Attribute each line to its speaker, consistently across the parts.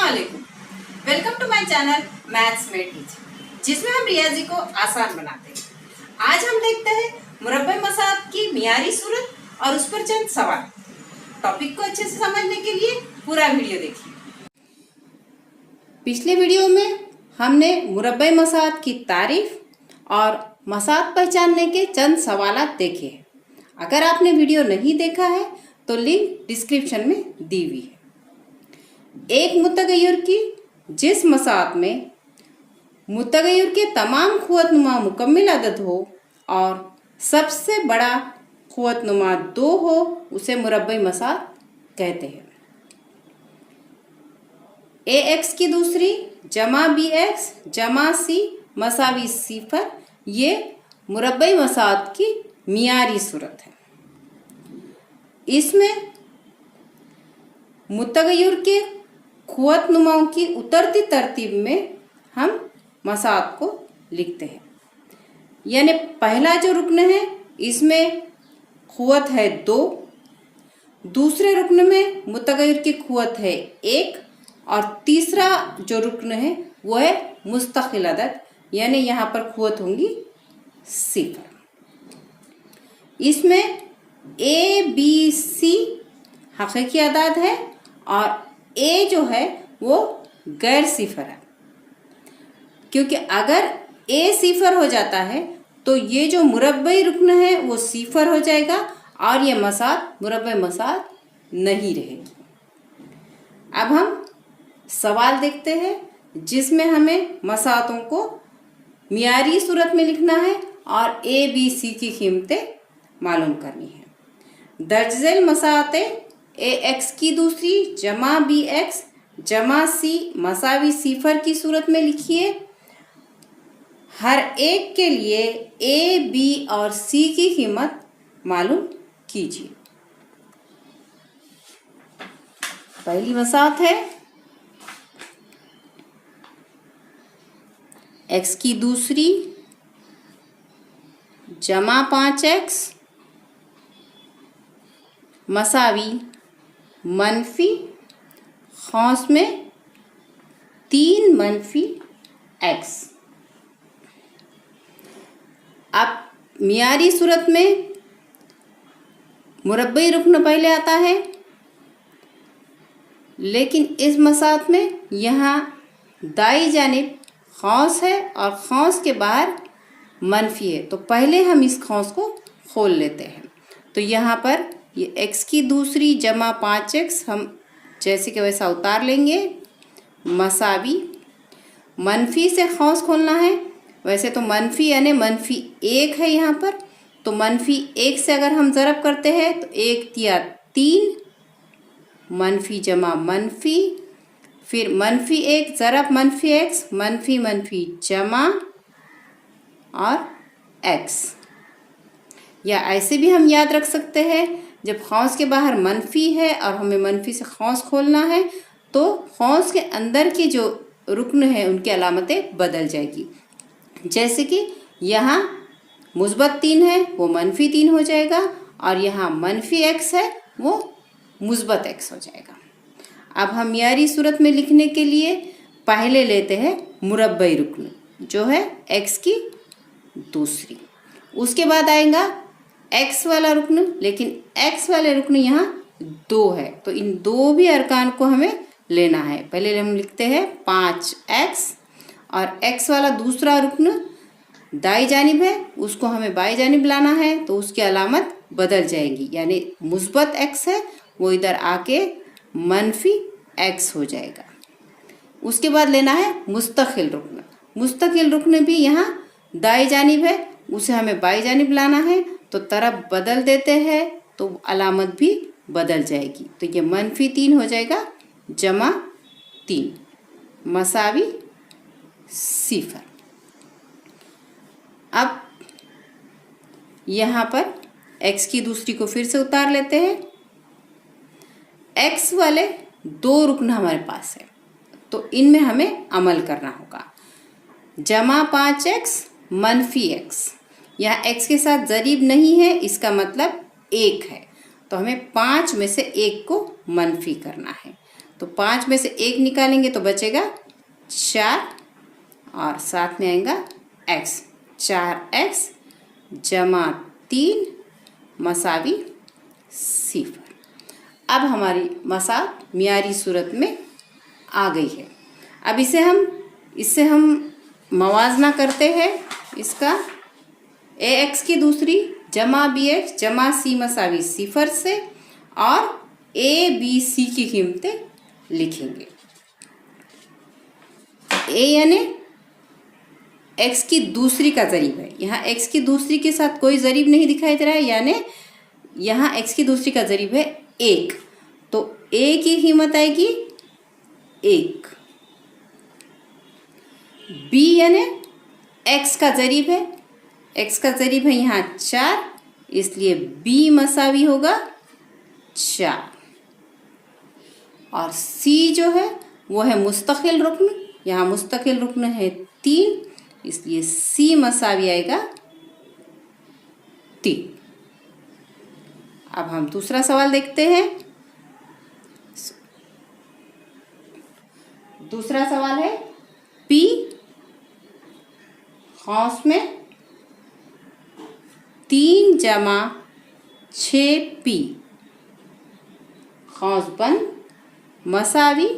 Speaker 1: अस्सलामुअलैकुम। Welcome to my channel maths में teach, जिसमें हम रियाजी को आसान बनाते हैं। आज हम देखते हैं मुरब्बे मसाद की मियारी सूरत और उस पर चंद सवाल। टॉपिक को अच्छे से समझने के लिए पूरा वीडियो देखिए। पिछले वीडियो में हमने मुरब्बे मसाद की तारीफ और मसाद पहचानने के चंद सवालात देखे हैं। अगर आपने वीडियो नहीं देखा है तो लिंक डिस्क्रिप्शन में दी हुई है। एक मुतगय्यर की जिस मसाद में मुतगय्यर के तमाम ख़ुवतनुमा मुकम्मिल अदद हो और सबसे बड़ा ख़ुवतनुमा 2 हो, उसे मुरब्बई मसाद कहते हैं। ax की दूसरी जमा bx जमा c मसावी सिफर, ये मुरब्बई मसाद की मियारी सूरत है। इसमें मुतगय्यर के ख़ुवतनुमाओं की उतरती तरतीब में हम मसाद को लिखते हैं। यानी पहला जो रुकन है इसमें ख़ुवत है 2, दूसरे रुकन में मुतगय्यर की ख़ुवत है 1 और तीसरा जो रुकन है वो है मुस्तक़िल अदद, यानी यहाँ पर ख़ुवत होंगी 0। इसमें a b c हक़ीक़ी अदाद है और a जो है वो गैर सिफर है, क्योंकि अगर a सिफर हो जाता है तो ये जो मुरब्बई रुकन है वो सिफर हो जाएगा और ये मसाद मुरब्बई मसाद नहीं रहेगी। अब हम सवाल देखते हैं जिसमें हमें मसादों को मियारी सूरत में लिखना है और a b c की कीमतें मालूम करनी है। दर्ज झेल मसातें ax की दूसरी जमा bx जमा c मसावी सिफर की सूरत में लिखिए। हर एक के लिए a, b और c की कीमत मालूम कीजिए। पहली मसात है x की दूसरी जमा 5x मसावी मनफी खौस में 3 मनफी x। अब मियारी सूरत में मुरब्बई रुकन पहले आता है, लेकिन इस मसात में यहाँ दाई जानिब खौस है और खौस के बाहर मनफी है, तो पहले हम इस खौस को खोल लेते हैं। तो यहाँ पर ये x की दूसरी जमा 5x हम जैसे कि वैसा उतार लेंगे। मसावी मनफी से खौस खोलना है, वैसे तो मनफी यानी मनफी 1 है यहाँ पर, तो मनफी 1 से अगर हम ज़रब करते हैं तो 1 तिया 3 मनफी जमा मनफी, फिर मनफी 1 ज़रब मनफी x मनफी मनफी जमा और x। या ऐसे भी हम याद रख सकते हैं, जब खौस के बाहर मनफी है और हमें मनफी से खौस खोलना है तो खौस के अंदर की जो रुकन है उनकी अलामतें बदल जाएगी। जैसे कि यहाँ मुस्बत 3 है वो मनफी 3 हो जाएगा और यहाँ मनफी x है वो मुस्बत x हो जाएगा। अब हम मियारी सूरत में लिखने के लिए पहले लेते हैं मुरब्बई रुकन जो है x की दूसरी, उसके बाद आएगा x वाला रुकन, लेकिन x वाले रुकन यहाँ 2 है, तो इन 2 भी अरकान को हमें लेना है। पहले हम लिखते हैं 5x और x वाला दूसरा रुकन दाई जानिब है, उसको हमें बाई जानिब लाना है, तो उसकी अलामत बदल जाएगी, यानी मुस्बत x है वो इधर आके मनफी x हो जाएगा। उसके बाद लेना है मुस्तकिल रुकन। मुस्तकिल रुकन भी यहाँ दाई जानिब है, उसे हमें बाई जानिब लाना है, तो तरफ बदल देते हैं तो अलामत भी बदल जाएगी। तो ये मनफी 3 हो जाएगा जमा 3 मसावी सिफर। अब यहाँ पर x की दूसरी को फिर से उतार लेते हैं। x वाले 2 रुकन हमारे पास है, तो इनमें हमें अमल करना होगा। जमा 5x मनफी x, यहाँ x के साथ ज़रीब नहीं है, इसका मतलब 1 है, तो हमें 5 में से 1 को मनफी करना है। तो 5 में से 1 निकालेंगे तो बचेगा 4 और साथ में आएगा x। 4x जमा 3 मसावी 0। अब हमारी मसात मियारी सूरत में आ गई है। अब इससे हम मवाजना करते हैं इसका ax की दूसरी जमा bx जमा c मसावी 0 से, और a b c की कीमतें लिखेंगे। a यानी x की दूसरी का ज़रीब है। यहाँ x की दूसरी के साथ कोई ज़रीब नहीं दिखाई दे रहा है, यानी यहाँ x की दूसरी का ज़रीब है 1, तो a की कीमत आएगी 1। b यानी x का ज़रीब है, x का ज़रीब है यहाँ 4, इसलिए b मसावी होगा 4। और c जो है वो है मुस्तकिल रुक्न, यहाँ मुस्तकिल रुक्न है 3, इसलिए c मसावी आएगा 3। अब हम दूसरा सवाल देखते हैं। दूसरा सवाल है p कौंस में 3 जमा 6p कौंस बंद मसावी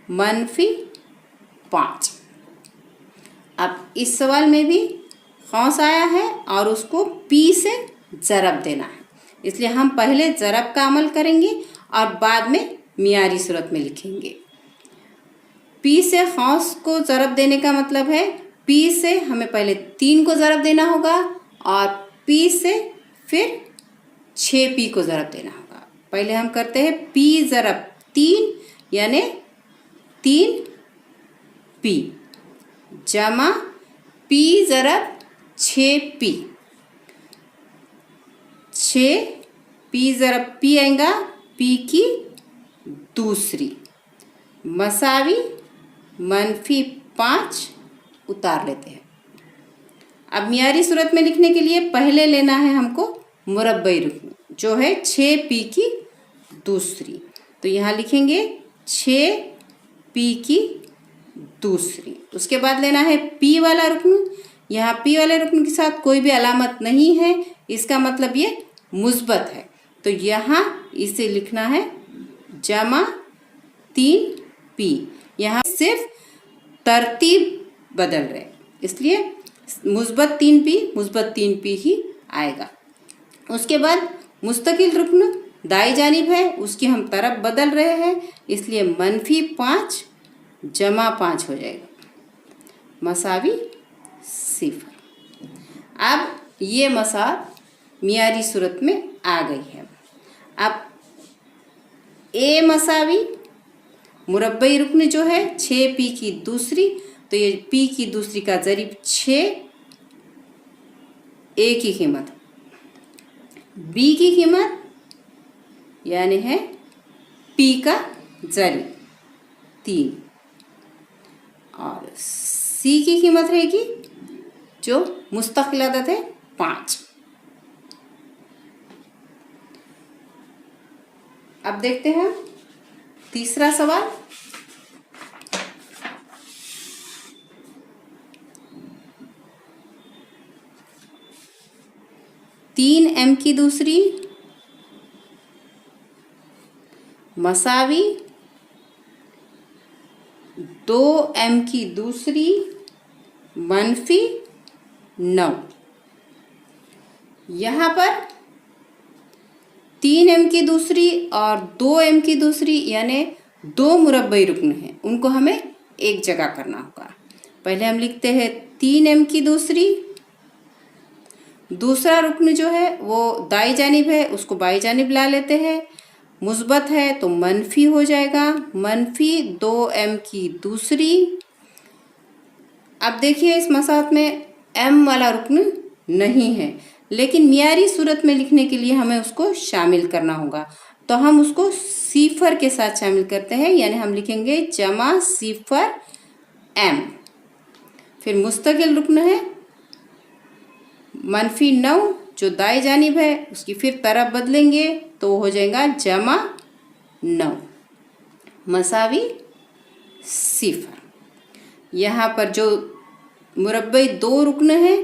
Speaker 1: -5। अब इस सवाल में भी कौंस आया है और उसको p से ज़रब देना है, इसलिए हम पहले ज़रब का अमल करेंगे और बाद में मियारी सूरत में लिखेंगे। p से कौंस को ज़रब देने का मतलब है p से हमें पहले 3 को ज़रब देना होगा और p से फिर 6p को ज़रब देना होगा। पहले हम करते हैं p ज़रब 3 यानी 3p जमा p ज़रब 6p। 6p ज़रब p आएगा p की दूसरी मसावी -5 उतार लेते हैं। अब मियारी सूरत में लिखने के लिए पहले लेना है हमको मुरब्बई रुकन, जो है 6p की दूसरी, तो यहाँ लिखेंगे 6p की दूसरी। उसके बाद लेना है p वाला रुकन, यहाँ p वाले रुकन के साथ कोई भी अलामत नहीं है, इसका मतलब ये मुस्बत है, तो यहाँ इसे लिखना है जमा 3p। यहाँ सिर्फ तरतीब बदल रहे, इसलिए मुस्बत 3p ही आएगा। उसके बाद मुस्तकिल रुकन दाई जानिब है, उसकी हम तरफ बदल रहे हैं, इसलिए -5 जमा 5 हो जाएगा मसावी 0। अब ये मसात मियारी सूरत में आ गई है। अब a मसावी मुरब्बई रुकन जो है 6p की दूसरी, तो ये p की दूसरी का ज़रीब 6, a की कीमत, b की कीमत यानी है p का ज़रीब 3, और c की कीमत रहेगी जो मुस्तकिल अदद है 5। अब देखते हैं तीसरा सवाल। तीन m की दूसरी मसावी 2m की दूसरी -9। यहाँ पर 3m की दूसरी और 2m की दूसरी यानी 2 मुरब्बई रुकन हैं, उनको हमें एक जगह करना होगा। पहले हम लिखते हैं 3m की दूसरी, दूसरा रुकन जो है वो दाई जानिब है, उसको बाई जानिब ला लेते हैं, मुस्बत है तो मनफी हो जाएगा, -2m की दूसरी। अब देखिए इस मसात में m वाला रुकन नहीं है, लेकिन मियारी सूरत में लिखने के लिए हमें उसको शामिल करना होगा, तो हम उसको 0 के साथ शामिल करते हैं, यानी हम लिखेंगे जमा 0m। फिर मुस्तकिल रुकन है -9 जो दाई जानिब है, उसकी फिर तरफ बदलेंगे तो हो जाएगा जमा 9 मसावी सिफर। यहाँ पर जो मुरब्बे 2 रुकन हैं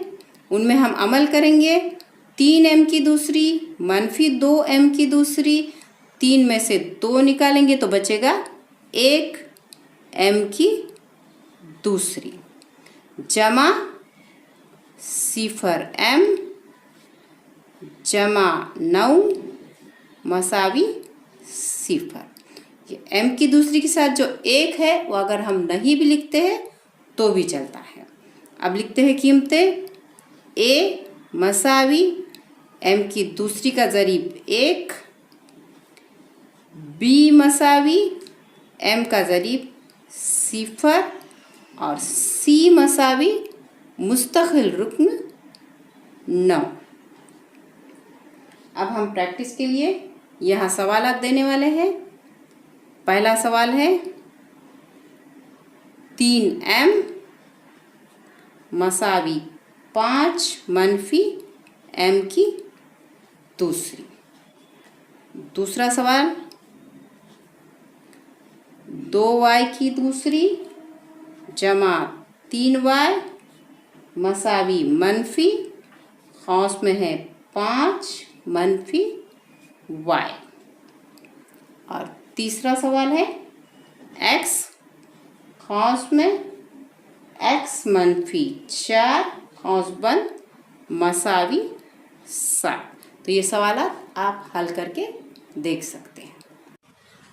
Speaker 1: उनमें हम अमल करेंगे। 3m की दूसरी -2m की दूसरी, 3 में से 2 निकालेंगे तो बचेगा 1m की दूसरी, जमा सिफर m जमा 9 मसावी सिफर। ये m की दूसरी के साथ जो 1 है वो अगर हम नहीं भी लिखते हैं तो भी चलता है। अब लिखते हैं कीमतें। a मसावी m की दूसरी का ज़रीब 1, b मसावी m का ज़रीब सिफर और c मसावी मुस्तकिल रुक्न 9। अब हम प्रैक्टिस के लिए यहाँ सवालात देने वाले हैं। पहला सवाल है 3m मसावी 5 मनफी m की दूसरी। दूसरा सवाल 2y की दूसरी जमा 3y मसावी मनफी खौस में है 5 मनफी y। और तीसरा सवाल है x खौस में x मनफी 4 खौस बंद मसावी 7। तो ये सवालात आप हल करके देख सकते हैं।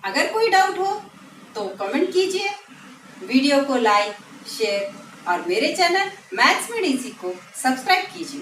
Speaker 1: अगर कोई डाउट हो तो कमेंट कीजिए, वीडियो को लाइक शेयर और मेरे चैनल मैथ्स मेड इजी को सब्सक्राइब कीजिए।